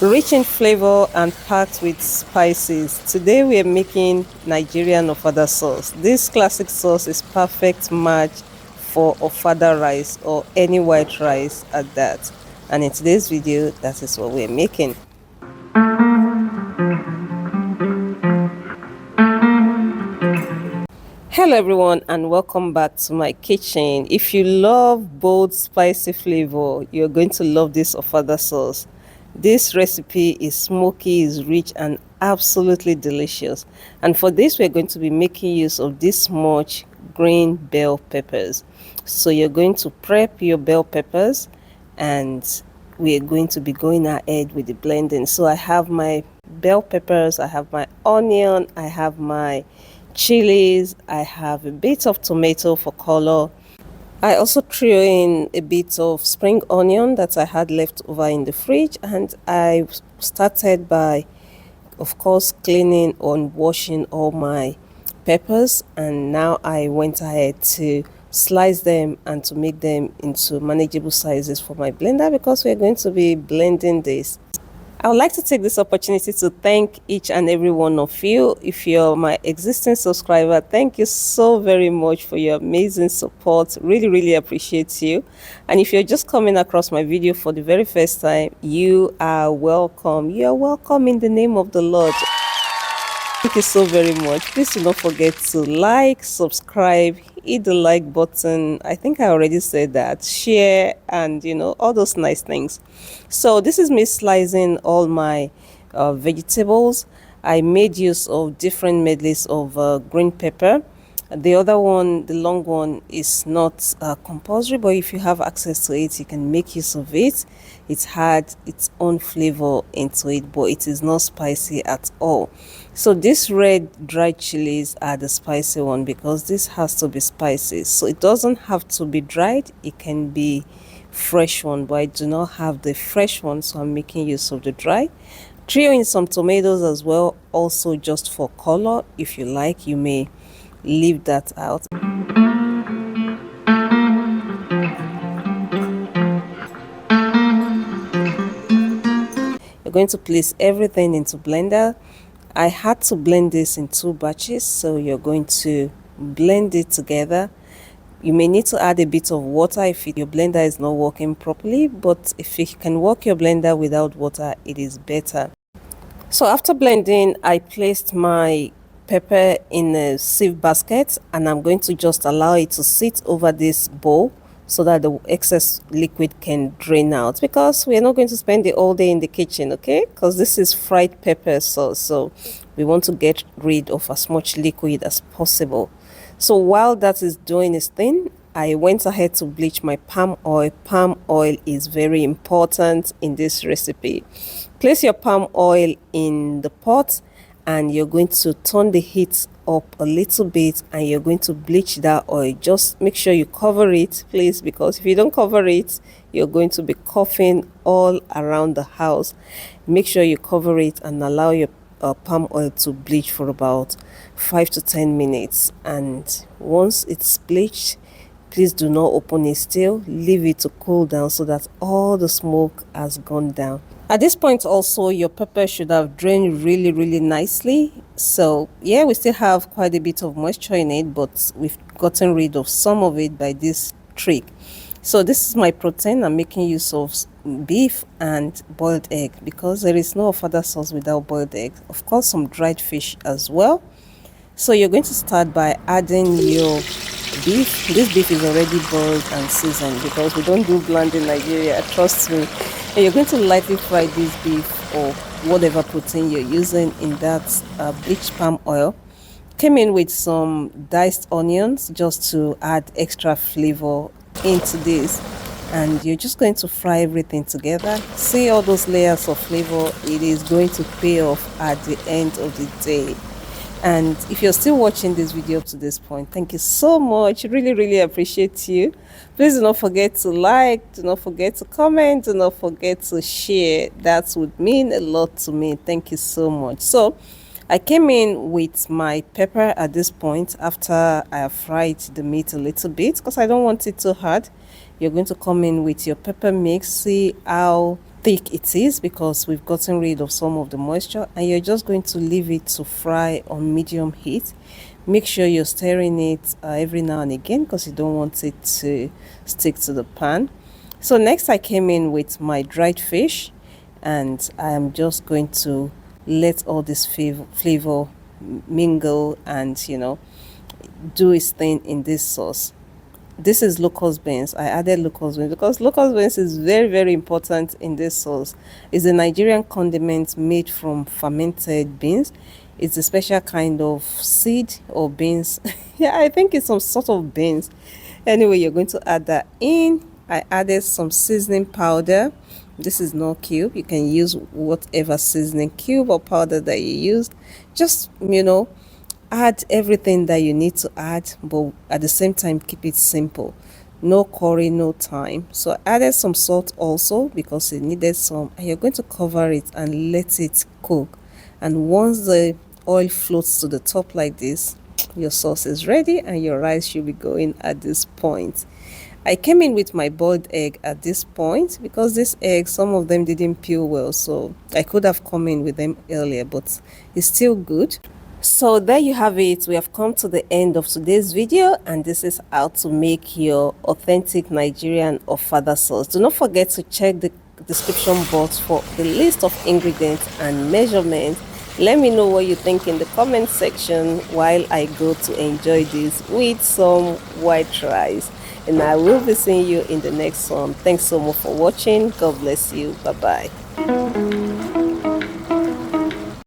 Rich in flavor and packed with spices. Today we are making Nigerian ofada sauce. This classic sauce is perfect match for ofada rice or any white rice at that. And in today's video, that is what we're making. Hello everyone and welcome back to my kitchen. If you love bold spicy flavor, you're going to love this ofada sauce. This recipe is smoky, is rich and absolutely delicious. And for this we're going to be making use of this much green bell peppers. So you're going to prep your bell peppers and we're going to be going ahead with the blending. So I have my bell peppers, I have my onion, I have my chilies, I have a bit of tomato for color. I also threw in a bit of spring onion that I had left over in the fridge, and I started by, of course, cleaning and washing all my peppers, and now I went ahead to slice them and to make them into manageable sizes for my blender because we're going to be blending this. I would like to take this opportunity to thank each and every one of you. If you're my existing subscriber, thank you so very much for your amazing support. Really appreciate you. And if you're just coming across my video for the very first time, you are welcome. You are welcome in the name of the Lord. Thank you so very much. Please do not forget to like, subscribe, hit the like button. I think I already said that. Share and all those nice things. So this is me slicing all my vegetables. I made use of different medleys of green pepper. The other one, the long one, is not compulsory, but if you have access to it, you can make use of it. It had its own flavor into it, but it is not spicy at all. So these red dried chilies are the spicy one because this has to be spicy. So it doesn't have to be dried, it can be fresh one, but I do not have the fresh one, so I'm making use of the dry. Throw in some tomatoes as well, also just for color. If you like, you may leave that out. You're going to place everything into blender. I had to blend this in 2 batches, so you're going to blend it together. You may need to add a bit of water if your blender is not working properly, but if you can work your blender without water, it is better. So after blending, I placed my pepper in a sieve basket and I'm going to just allow it to sit over this bowl so that the excess liquid can drain out, because we're not going to spend the whole day in the kitchen, okay? Because this is fried pepper sauce, so we want to get rid of as much liquid as possible. So while that is doing its thing, I went ahead to bleach my palm oil. Palm oil is very important in this recipe. Place your palm oil in the pot and you're going to turn the heat up a little bit and you're going to bleach that oil. Just make sure you cover it, please, because if you don't cover it, you're going to be coughing all around the house. Make sure you cover it and allow your palm oil to bleach for about 5 to 10 minutes. And once it's bleached, please do not open it still. Leave it to cool down so that all the smoke has gone down. At this point also, your pepper should have drained really nicely. So yeah, we still have quite a bit of moisture in it, but we've gotten rid of some of it by this trick. So this is my protein. I'm making use of beef and boiled egg because there is no ofada sauce without boiled egg. Of course, some dried fish as well. So you're going to start by adding your beef. This beef is already boiled and seasoned because we don't do bland in Nigeria, trust me. And you're going to lightly fry this beef or whatever protein you're using in that bleached palm oil. Came in with some diced onions just to add extra flavor into this, and you're just going to fry everything together. See all those layers of flavor? It is going to pay off at the end of the day. And if you're still watching this video up to this point, thank you so much. Really appreciate you. Please do not forget to like, do not forget to comment, do not forget to share. That would mean a lot to me. Thank you so much. So I came in with my pepper at this point after I have fried the meat a little bit because I don't want it too hard. You're going to come in with your pepper mix. See how thick it is because we've gotten rid of some of the moisture, and you're just going to leave it to fry on medium heat. Make sure you're stirring it every now and again because you don't want it to stick to the pan. So next I came in with my dried fish, and I'm just going to let all this flavor mingle and do its thing in this sauce. This is locust beans. I added locust beans because locust beans is very, very important in this sauce. It's a Nigerian condiment made from fermented beans. It's a special kind of seed or beans. Yeah, I think it's some sort of beans. Anyway, you're going to add that in. I added some seasoning powder. This is Knorr cube. You can use whatever seasoning cube or powder that you use. Just add everything that you need to add, but at the same time keep it simple. No curry, no thyme. So I added some salt also because it needed some, and you're going to cover it and let it cook. And once the oil floats to the top like this, your sauce is ready and your rice should be going at this point. I came in with my boiled egg at this point because this egg, some of them didn't peel well, so I could have come in with them earlier, but it's still good. So there you have it. We have come to the end of today's video, and this is how to make your authentic Nigerian ofada sauce. Do not forget to check the description box for the list of ingredients and measurements. Let me know what you think in the comment section while I go to enjoy this with some white rice. And I will be seeing you in the next one. Thanks so much for watching. God bless you. Bye bye.